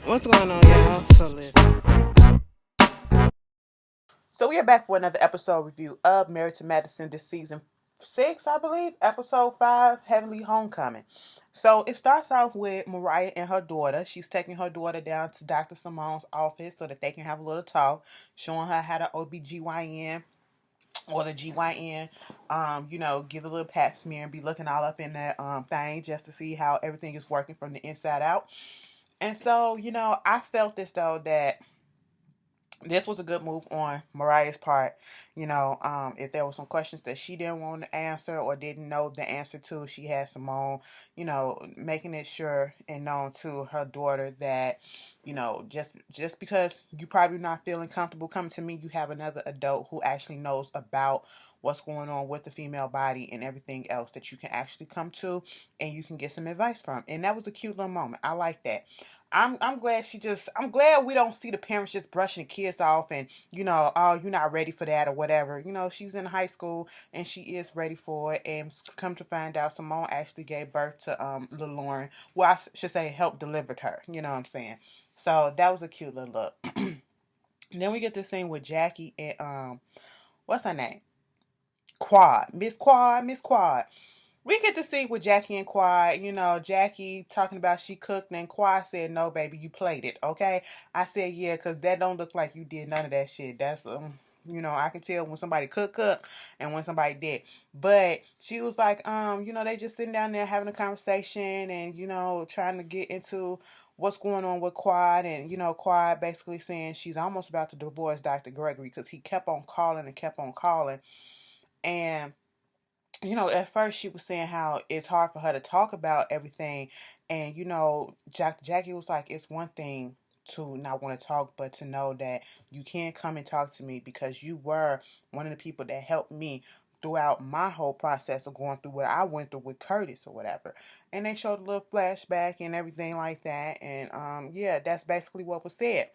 What's going on, y'all? So listen. So we are back for another episode review of Married to Medicine. This season 6, I believe, episode 5, Heavenly Homecoming. So it starts off with Mariah and her daughter. She's taking her daughter down to Dr. Simone's office so that they can have a little talk, showing her how to OBGYN or the GYN, give a little pap smear and be looking all up in that thing just to see how everything is working from the inside out. And so, I felt as though that this was a good move on Mariah's part. If there were some questions that she didn't want to answer or didn't know the answer to, she had Simone, making it sure and known to her daughter that, just because you probably not feeling comfortable coming to me, you have another adult who actually knows about what's going on with the female body and everything else that you can actually come to and you can get some advice from. And that was a cute little moment. I like that. I'm glad I'm glad we don't see the parents just brushing the kids off and oh, you're not ready for that or whatever. She's in high school and she is ready for it, and come to find out Simone actually gave birth to little Lauren. Well, should say helped delivered her, you know what I'm saying? So that was a cute little look. And then we get this scene with Jackie and what's her name? Miss Quad. We get to see with Jackie and Quad, Jackie talking about she cooked and Quad said, no, baby, you played it, okay? I said, yeah, because that don't look like you did none of that shit. That's, I can tell when somebody cook and when somebody did. But she was like, they just sitting down there having a conversation and, trying to get into what's going on with Quad. And, Quad basically saying she's almost about to divorce Dr. Gregory because he kept on calling and kept on calling. And at first she was saying how it's hard for her to talk about everything. And, Jackie was like, it's one thing to not want to talk, but to know that you can come and talk to me because you were one of the people that helped me throughout my whole process of going through what I went through with Curtis or whatever. And they showed a little flashback and everything like that. And, yeah, that's basically what was said.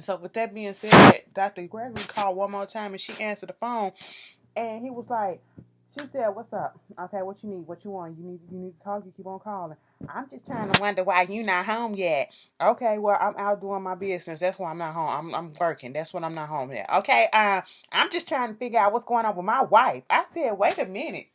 So with that being said, Dr. Gregory called one more time and she answered the phone and he was like, she said, what's up? Okay, what you need? What you want? You need to talk, you keep on calling. I'm just trying to wonder why you not home yet. Okay, well, I'm out doing my business. That's why I'm not home. I'm working. That's when I'm not home yet. Okay, I'm just trying to figure out what's going on with my wife. I said, wait a minute.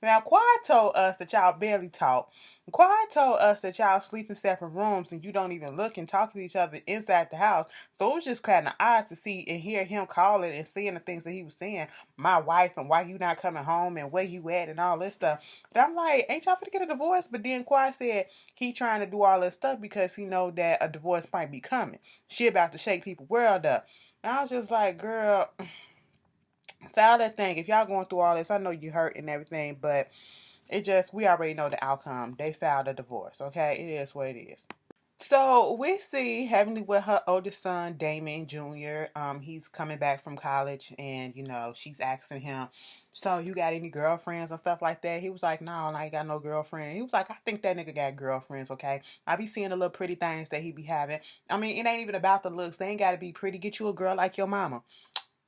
Now, Quad told us that y'all barely talk. Quad told us that y'all sleep in separate rooms and you don't even look and talk to each other inside the house. So it was just kind of odd to see and hear him calling and saying the things that he was saying. My wife and why you not coming home and where you at and all this stuff. And I'm like, ain't y'all finna get a divorce? But then Quad said he trying to do all this stuff because he know that a divorce might be coming. She about to shake people's world up. And I was just like, girl, file that thing. If y'all going through all this, I know you hurt and everything, but we already know the outcome. They filed a divorce, okay? It is what it is. So we see Heavenly with her oldest son, Damon Jr. He's coming back from college and, she's asking him, so you got any girlfriends and stuff like that? He was like, no, I ain't got no girlfriend. He was like, I think that nigga got girlfriends, okay? I be seeing the little pretty things that he be having. I mean, it ain't even about the looks. They ain't got to be pretty. Get you a girl like your mama.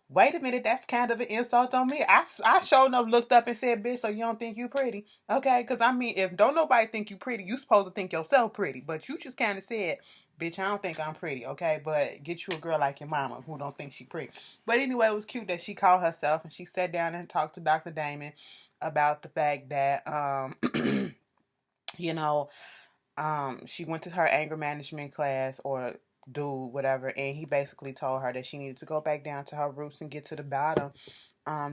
Wait a minute, that's kind of an insult on me. I sure enough looked up and said, bitch, so you don't think you pretty? Okay, because I mean, if don't nobody think you pretty, you supposed to think yourself pretty. But you just kind of said, bitch, I don't think I'm pretty, okay? But get you a girl like your mama who don't think she pretty. But anyway, it was cute that she called herself and she sat down and talked to Dr. Damon about the fact that, you know, she went to her anger management class or do whatever, and he basically told her that she needed to go back down to her roots and get to the bottom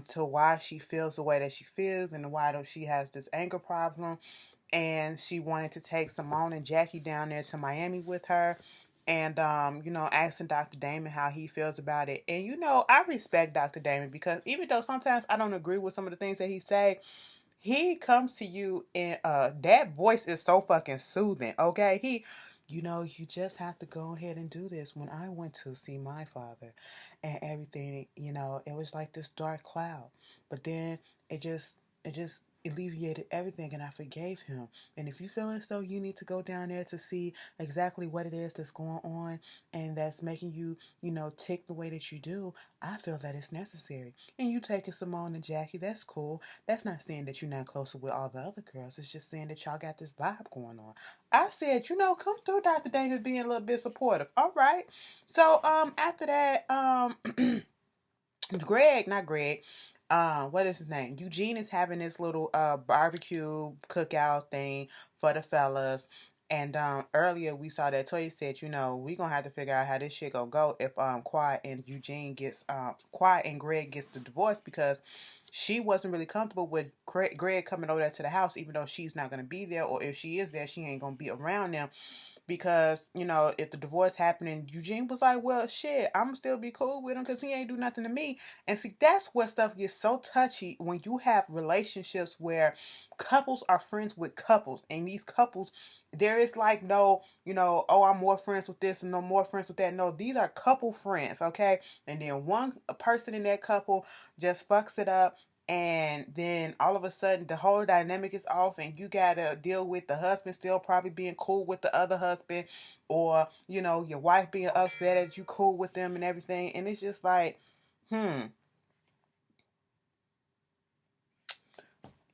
to why she feels the way that she feels and why she has this anger problem. And she wanted to take Simone and Jackie down there to Miami with her. And asking Dr. Damon how he feels about it. And I respect Dr. Damon because even though sometimes I don't agree with some of the things that he say, he comes to you and that voice is so fucking soothing, okay? You just have to go ahead and do this. When I went to see my father and everything, it was like this dark cloud. But then it just alleviated everything and I forgave him. And if you feel as though you need to go down there to see exactly what it is that's going on and that's making you, tick the way that you do, I feel that it's necessary. And you taking Simone and Jackie, that's cool. That's not saying that you're not closer with all the other girls. It's just saying that y'all got this vibe going on. I said, come through, Dr. Davis, being a little bit supportive. All right. So after that, not Greg. What is his name? Eugene is having this little barbecue cookout thing for the fellas. And earlier we saw that Toya said, we gonna have to figure out how this shit gonna go if Quiet and Quiet and Greg gets the divorce, because she wasn't really comfortable with Greg coming over there to the house, even though she's not gonna be there, or if she is there, she ain't gonna be around them, because if the divorce happened, Eugene was like, well, shit, I'm still be cool with him because he ain't do nothing to me. And see, that's where stuff gets so touchy when you have relationships where couples are friends with couples, and these couples, there is like no, oh, I'm more friends with this and no more friends with that. No, these are couple friends, okay? And then one person in that couple just fucks it up, and then all of a sudden the whole dynamic is off, and you gotta deal with the husband still probably being cool with the other husband, or your wife being upset that you cool with them and everything, and it's just like,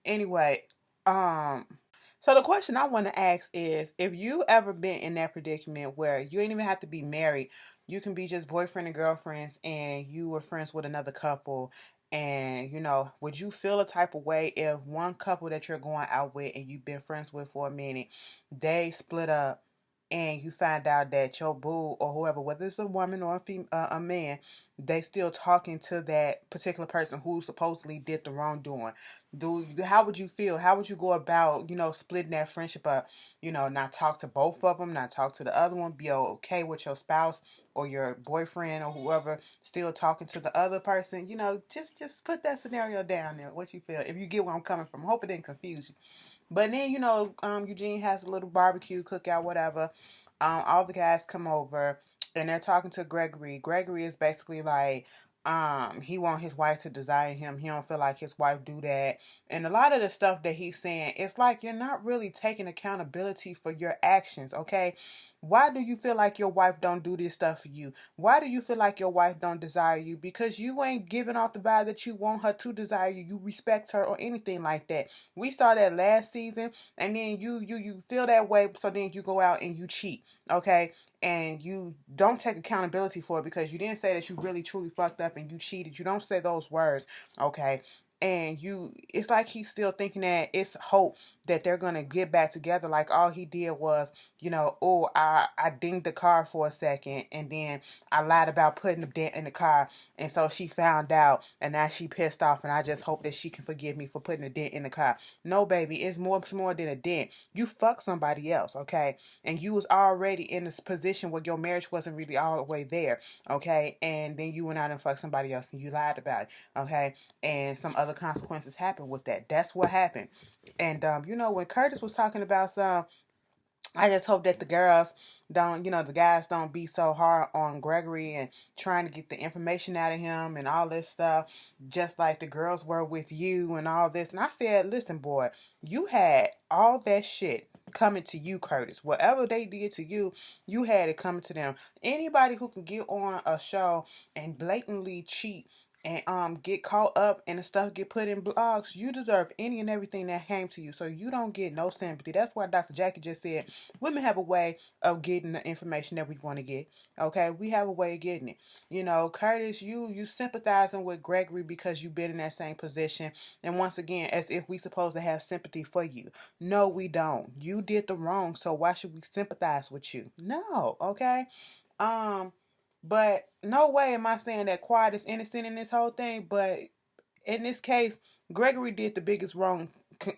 anyway, so the question I want to ask is, if you ever been in that predicament where you ain't even have to be married, you can be just boyfriend and girlfriends, and you were friends with another couple, and would you feel a type of way if one couple that you're going out with and you've been friends with for a minute, they split up, and you find out that your boo or whoever, whether it's a woman or a man, they still talking to that particular person who supposedly did the wrongdoing? How would you feel? How would you go about, splitting that friendship up? Not talk to both of them, not talk to the other one, be okay with your spouse or your boyfriend or whoever still talking to the other person. Just put that scenario down there. What you feel, if you get where I'm coming from. I hope it didn't confuse you. But then, Eugene has a little barbecue, cookout, whatever. All the guys come over and they're talking to Gregory. Gregory is basically like, he want his wife to desire him. He don't feel like his wife do that. And a lot of the stuff that he's saying, it's like you're not really taking accountability for your actions, okay? Why do you feel like your wife don't do this stuff for you? Why do you feel like your wife don't desire you? Because you ain't giving off the vibe that you want her to desire you. You respect her or anything like that. We started last season, and then you feel that way, so then you go out and you cheat, okay? And you don't take accountability for it because you didn't say that you really truly fucked up and you cheated. You don't say those words, okay? And it's like he's still thinking that it's hope that they're gonna get back together. Like all he did was, oh, I dinged the car for a second, and then I lied about putting the dent in the car, and so she found out, and now she pissed off, and I just hope that she can forgive me for putting the dent in the car. No, baby, it's much more than a dent. You fucked somebody else, okay? And you was already in this position where your marriage wasn't really all the way there, okay? And then you went out and fucked somebody else, and you lied about it, okay? And some other consequences happened with that. That's what happened. And when Curtis was talking about I just hope that the girls don't, the guys don't be so hard on Gregory and trying to get the information out of him and all this stuff, just like the girls were with you and all this. And I said, listen, boy, you had all that shit coming to you, Curtis. Whatever they did to you, you had it coming to them. Anybody who can get on a show and blatantly cheat and get caught up and the stuff get put in blogs, you deserve any and everything that came to you. So you don't get no sympathy. That's why Dr. Jackie just said women have a way of getting the information that we want to get. Okay, we have a way of getting it. Curtis, you sympathizing with Gregory because you've been in that same position, and once again, as if we supposed to have sympathy for you. No, we don't. You did the wrong, so why should we sympathize with you? No, okay. But no way am I saying that Quiet is innocent in this whole thing. But in this case, Gregory did the biggest wrong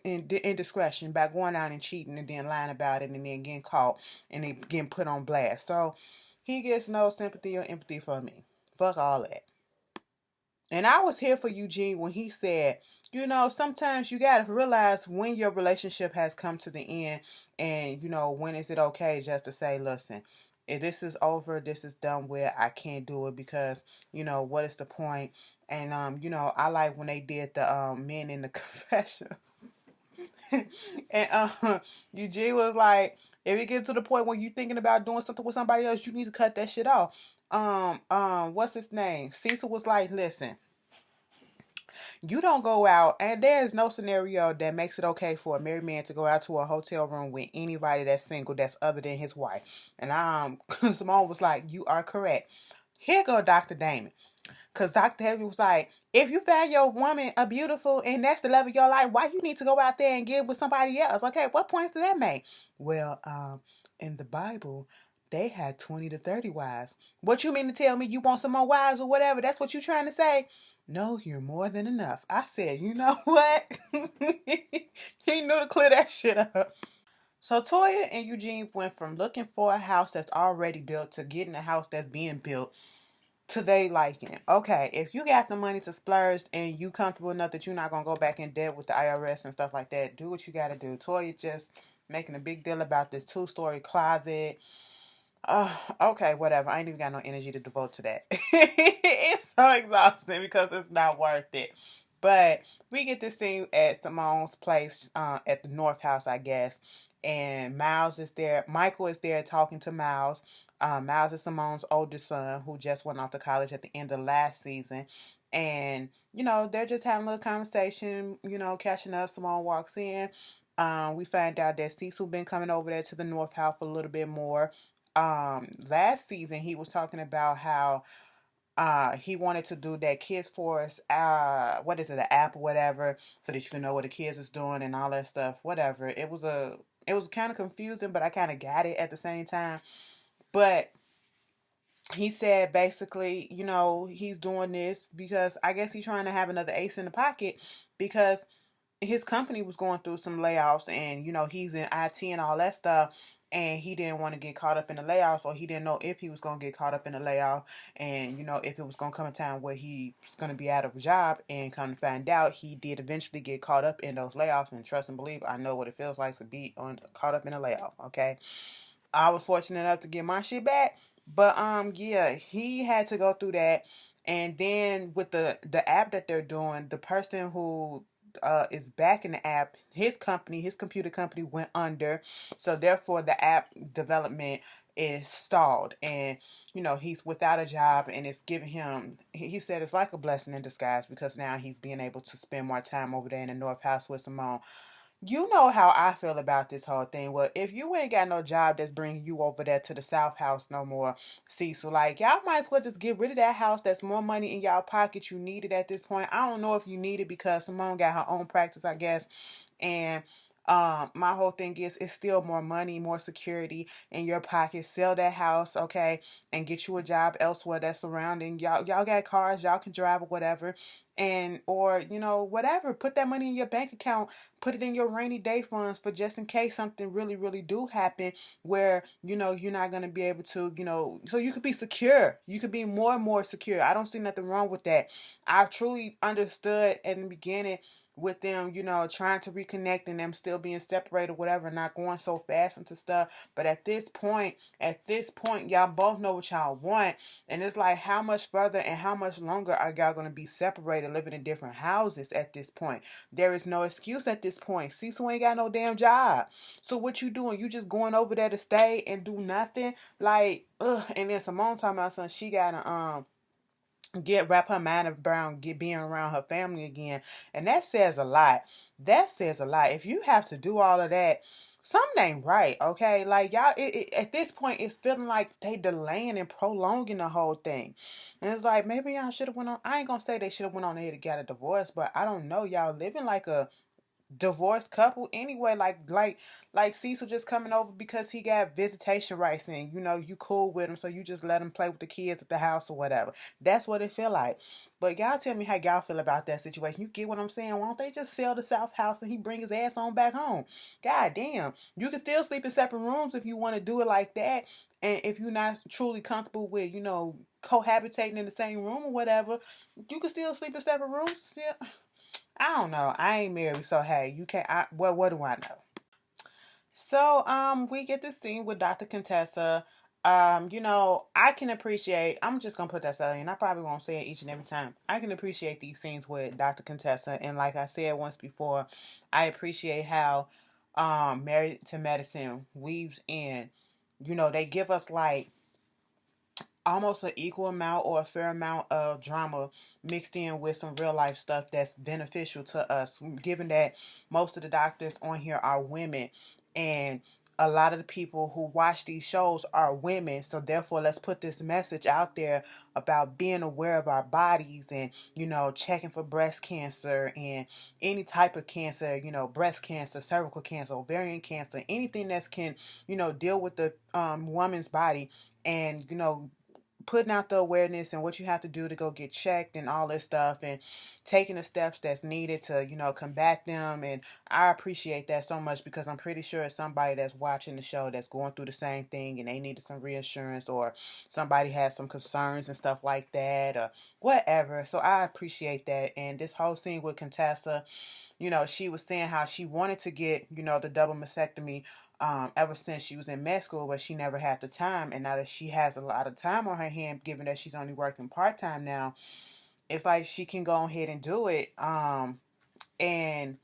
indiscretion by going out and cheating and then lying about it and then getting caught and then getting put on blast. So he gets no sympathy or empathy from me. Fuck all that. And I was here for Eugene when he said, sometimes you got to realize when your relationship has come to the end, and, when is it okay just to say, listen, if this is over, this is done with, I can't do it because, what is the point? And, I like when they did the men in the confession. And Eugene was like, if you get to the point where you're thinking about doing something with somebody else, you need to cut that shit off. What's his name? Cecil was like, listen, you don't go out, and there is no scenario that makes it okay for a married man to go out to a hotel room with anybody that's single that's other than his wife. And Simone was like, you are correct. Here go Dr. Damon. Because Dr. Heavy was like, if you find your woman a beautiful and that's the love of your life, why you need to go out there and get with somebody else? Okay, what point does that make? Well, in the Bible, they had 20 to 30 wives. What you mean to tell me you want some more wives or whatever? That's what you trying to say? No, you're more than enough. I said, you know what? He knew to clear that shit up. So Toya and Eugene went from looking for a house that's already built to getting a house that's being built to they liking. Okay, if you got the money to splurge and you comfortable enough that you're not gonna go back in debt with the IRS and stuff like that, do what you gotta do. Toya just making a big deal about this 2-story closet. Okay, whatever. I ain't even got no energy to devote to that. It's so exhausting because it's not worth it. But we get this scene at Simone's place, at the North House, I guess. And Miles is there. Michael is there talking to Miles. Miles is Simone's oldest son who just went off to college at the end of last season. And, they're just having a little conversation, catching up. Simone walks in. We find out that Cecil been coming over there to the North House a little bit more. Last season he was talking about how he wanted to do that Kids Force, what is it, an app or whatever, so that you can know what the kids is doing and all that stuff, whatever. It was kind of confusing, but I kind of got it at the same time. But he said basically, he's doing this because I guess he's trying to have another ace in the pocket because his company was going through some layoffs, and he's in IT and all that stuff, and he didn't want to get caught up in the layoffs, or he didn't know if he was going to get caught up in the layoff, and if it was going to come a time where he was going to be out of a job. And come to find out, he did eventually get caught up in those layoffs, and trust and believe, I know what it feels like to be caught up in a layoff. Okay, I was fortunate enough to get my shit back, but yeah, he had to go through that. And then with the app that they're doing, the person who is back in the app, his computer company went under, so therefore the app development is stalled, and he's without a job, and it's giving him, he said it's like a blessing in disguise because now he's being able to spend more time over there in the North House with Simone. You know how I feel about this whole thing. Well, if you ain't got no job that's bringing you over there to the South House no more, Cecil, like, y'all might as well just get rid of that house. That's more money in y'all pocket. You need it at this point. I don't know if you need it because Simone got her own practice, I guess. And my whole thing is it's still more money, more security in your pocket. Sell that house, okay, and get you a job elsewhere that's surrounding y'all. Y'all got cars, y'all can drive or whatever. And or whatever, put that money in your bank account, put it in your rainy day funds for just in case something really really do happen where you're not going to be able to, so you could be secure, you could be more and more secure. I don't see nothing wrong with that. I truly understood in the beginning with them, trying to reconnect and them still being separated, whatever, not going so fast into stuff. But at this point, y'all both know what y'all want. And it's like, how much further and how much longer are y'all going to be separated, living in different houses at this point? There is no excuse at this point. Cecil ain't got no damn job. So what you doing? You just going over there to stay and do nothing? Like, ugh. And then Simone talking about something, she got to, wrap her mind around being around her family again, and that says a lot. That says a lot. If you have to do all of that, something ain't right. Okay, like y'all, at this point, it's feeling like they delaying and prolonging the whole thing, and it's like maybe y'all should have went on. I ain't gonna say they should have went on ahead to get a divorce, but I don't know. Y'all living like a divorced couple anyway, like Cecil just coming over because he got visitation rights, and you cool with him, so you just let him play with the kids at the house or whatever. That's what it feel like. But y'all tell me how y'all feel about that situation. You get what I'm saying? Why don't they just sell the South House and he bring his ass on back home? God damn, you can still sleep in separate rooms if you want to do it like that, and if you're not truly comfortable with cohabitating in the same room or whatever, you can still sleep in separate rooms still. I don't know. I ain't married, so hey, you can't. What do I know? So we get this scene with Dr. Contessa. I can appreciate, I'm just gonna put that out in. I probably won't say it each and every time. I can appreciate these scenes with Dr. Contessa, and like I said once before, I appreciate how Married to Medicine weaves in. They give us like almost an equal amount or a fair amount of drama mixed in with some real life stuff that's beneficial to us, given that most of the doctors on here are women, and a lot of the people who watch these shows are women. So therefore, let's put this message out there about being aware of our bodies, and checking for breast cancer and any type of cancer, breast cancer, cervical cancer, ovarian cancer, anything that can deal with the woman's body, and putting out the awareness and what you have to do to go get checked and all this stuff, and taking the steps that's needed to combat them. And I appreciate that so much, because I'm pretty sure it's somebody that's watching the show that's going through the same thing, and they needed some reassurance, or somebody has some concerns and stuff like that, or whatever. So I appreciate that. And this whole scene with Contessa, she was saying how she wanted to get, the double mastectomy ever since she was in med school, but she never had the time. And now that she has a lot of time on her hand, given that she's only working part time now, it's like she can go ahead and do it. And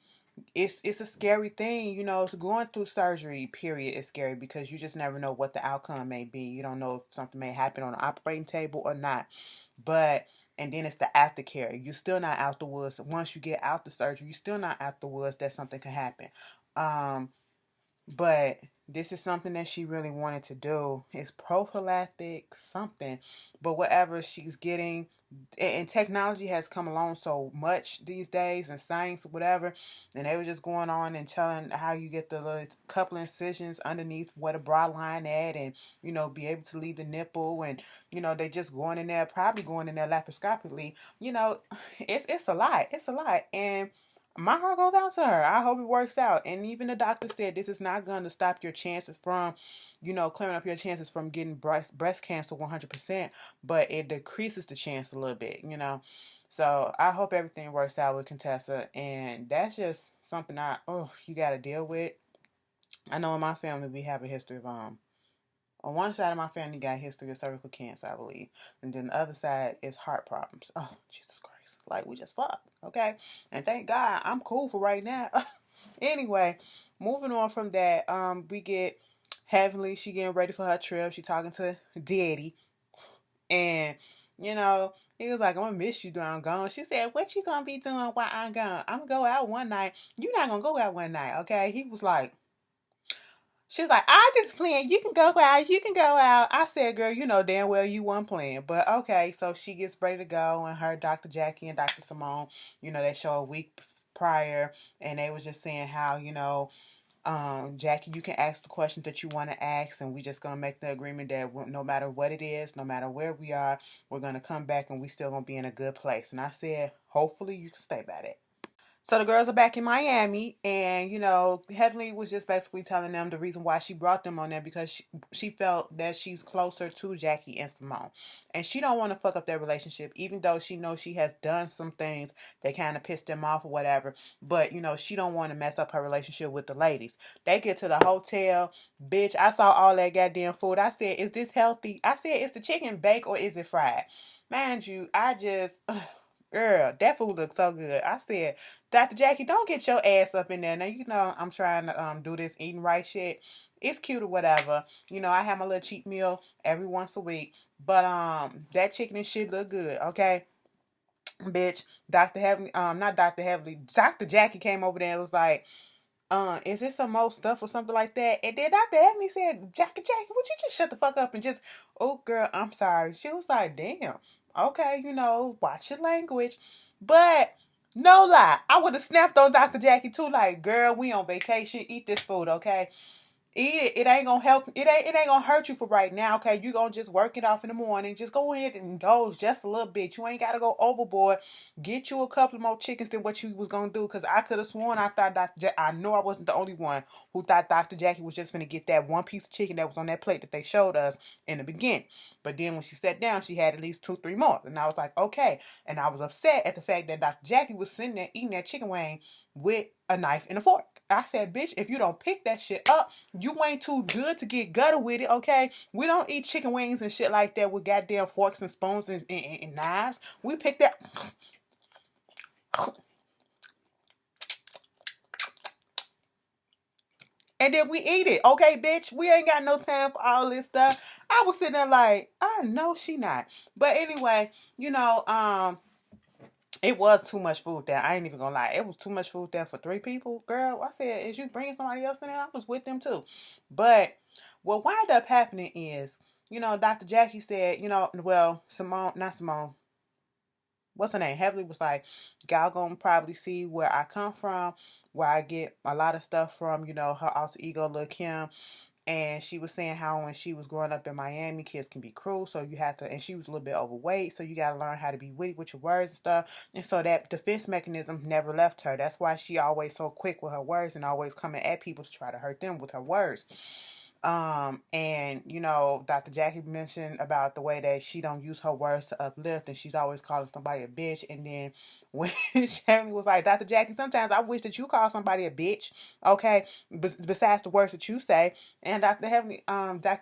it's a scary thing, it's going through surgery, period, is scary, because you just never know what the outcome may be. You don't know if something may happen on the operating table or not. But and then it's the aftercare. You're still not out the woods. Once you get out the surgery, you're still not out the woods that something can happen. But this is something that she really wanted to do. It's prophylactic something. But whatever she's getting, and technology has come along so much these days, and science, whatever. And they were just going on and telling how you get the little couple incisions underneath where the bra line at, and be able to leave the nipple, and they just going in there, probably going in there laparoscopically. It's a lot. It's a lot. And my heart goes out to her. I hope it works out. And even the doctor said this is not going to stop your chances from, clearing up your chances from getting breast cancer 100%, but it decreases the chance a little bit. So I hope everything works out with Contessa. And that's just something you got to deal with. I know in my family we have a history of, on one side of my family got a history of cervical cancer, I believe. And then the other side is heart problems. Oh, Jesus Christ. Like, we just fucked, okay? And thank God I'm cool for right now. Anyway, moving on from that, we get Heavenly. She getting ready for her trip. She talking to Daddy. And, he was like, I'm going to miss you when I'm gone. She said, what you going to be doing while I'm gone? I'm going to go out one night. You're not going to go out one night, okay? He was like, she's like, I just playing. You can go out. You can go out. I said, girl, you know damn well you weren't playing. But okay, so she gets ready to go, and her Dr. Jackie and Dr. Simone, they show a week prior, and they was just saying how, Jackie, you can ask the questions that you want to ask, and we just going to make the agreement that no matter what it is, no matter where we are, we're going to come back, and we still going to be in a good place. And I said, hopefully you can stay by that. So the girls are back in Miami, and Heavenly was just basically telling them the reason why she brought them on there, because she felt that she's closer to Jackie and Simone, and she don't want to fuck up their relationship, even though she knows she has done some things that kind of pissed them off or whatever. But she don't want to mess up her relationship with the ladies. They get to the hotel, bitch. I saw all that goddamn food. I said, "Is this healthy?" I said, "Is the chicken baked or is it fried?" Mind you, I just. Girl, that food looks so good. I said, Dr. Jackie, don't get your ass up in there. Now, I'm trying to do this eating right shit. It's cute or whatever. I have my little cheat meal every once a week. But that chicken and shit look good, okay? Bitch, Dr. Heavenly, not Dr. Heavenly, Dr. Jackie came over there and was like, is this some more stuff or something like that? And then Dr. Ebony said, Jackie, would you just shut the fuck up and just, oh, girl, I'm sorry. She was like, damn, okay, watch your language. But, no lie, I would have snapped on Dr. Jackie too, like, girl, we on vacation, eat this food, okay? Eat it. It ain't gonna help. It ain't gonna hurt you for right now. Okay, you gonna just work it off in the morning. Just go ahead and indulge just a little bit. You ain't gotta go overboard. Get you a couple more chickens than what you was gonna do. Cause I could have sworn I thought I know I wasn't the only one who thought Dr. Jackie was just gonna get that one piece of chicken that was on that plate that they showed us in the beginning. But then when she sat down, she had at least 2-3 more, and I was like, okay. And I was upset at the fact that Dr. Jackie was sitting there eating that chicken wing with a knife and a fork. I said, bitch, if you don't pick that shit up, you ain't too good to get gutter with it, okay? We don't eat chicken wings and shit like that with goddamn forks and spoons and knives. We pick that. And then we eat it, okay, bitch? We ain't got no time for all this stuff. I was sitting there like, I know she not. But anyway, it was too much food there. I ain't even gonna lie. It was too much food there for 3 people. Girl, I said, is you bringing somebody else in there? I was with them too. But what wound up happening is, Dr. Jackie said, well, Simone, not Simone, what's her name? Heavenly was like, y'all gonna probably see where I come from, where I get a lot of stuff from, her alter ego, Lil' Kim. And she was saying how when she was growing up in Miami, kids can be cruel. So you have to, and she was a little bit overweight. So you got to learn how to be witty with your words and stuff. And so that defense mechanism never left her. That's why she always so quick with her words and always coming at people to try to hurt them with her words. And Dr. Jackie mentioned about the way that she don't use her words to uplift, and she's always calling somebody a bitch. And then when Shammy was like, Dr. Jackie, sometimes I wish that you call somebody a bitch, okay, besides the words that you say. And Dr.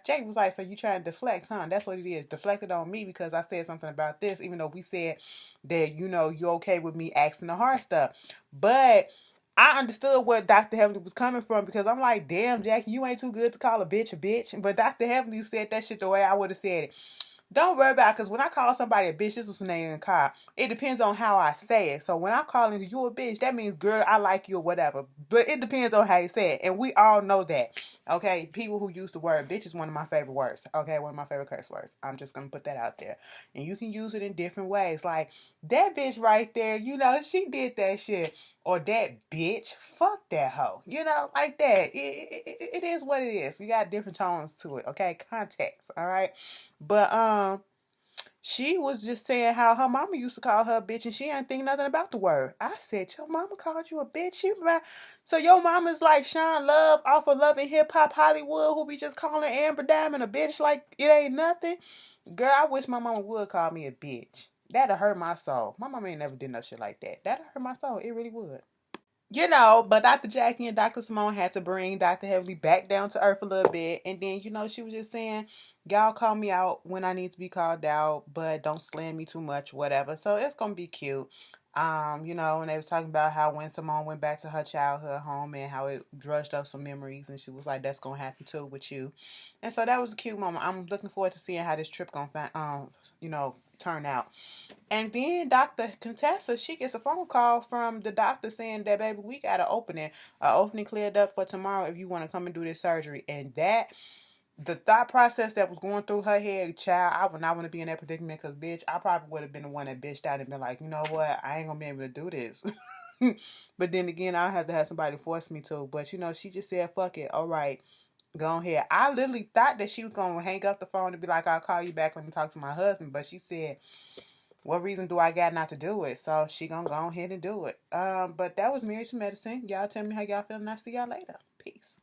Jackie was like, so you trying to deflect, huh? That's what it is. Deflected on me because I said something about this, even though we said that, you're okay with me asking the hard stuff. But I understood where Dr. Heavenly was coming from because I'm like, damn, Jackie, you ain't too good to call a bitch a bitch. But Dr. Heavenly said that shit the way I would have said it. Don't worry about it, because when I call somebody a bitch, this was her name in the car. It depends on how I say it. So when I'm calling you a bitch, that means, girl, I like you or whatever. But it depends on how you say it. And we all know that. Okay? People who use the word bitch is one of my favorite words. Okay? One of my favorite curse words. I'm just going to put that out there. And you can use it in different ways. Like, that bitch right there, she did that shit. Or that bitch, fuck that hoe. Like that. It is what it is. You got different tones to it. Okay? Context. All right? But she was just saying how her mama used to call her a bitch and she didn't think nothing about the word. I said, your mama called you a bitch? So your mama's like Sean Love off of Love and Hip Hop Hollywood who be just calling Amber Diamond a bitch like it ain't nothing? Girl, I wish my mama would call me a bitch. That'd hurt my soul. My mama ain't never did no shit like that. That'd hurt my soul. It really would. But Dr. Jackie and Dr. Simone had to bring Dr. Heavenly back down to earth a little bit. And then, she was just saying, y'all call me out when I need to be called out, but don't slam me too much, whatever. So it's going to be cute. And they was talking about how when Simone went back to her childhood home and how it drudged up some memories. And she was like, that's going to happen too with you. And so that was a cute moment. I'm looking forward to seeing how this trip going to, turn out. And then Dr. Contessa, she gets a phone call from the doctor saying that, baby, we got an opening. An opening cleared up for tomorrow if you want to come and do this surgery. And the thought process that was going through her head, child, I would not want to be in that predicament because, bitch, I probably would have been the one that bitched out and been like, you know what, I ain't going to be able to do this. But then again, I had to have somebody force me to. But, she just said, fuck it. All right, go ahead. I literally thought that she was going to hang up the phone and be like, I'll call you back when I talk to my husband. But she said, what reason do I got not to do it? So she gonna go ahead and do it. But that was Married to Medicine. Y'all tell me how y'all feeling. I'll see y'all later. Peace.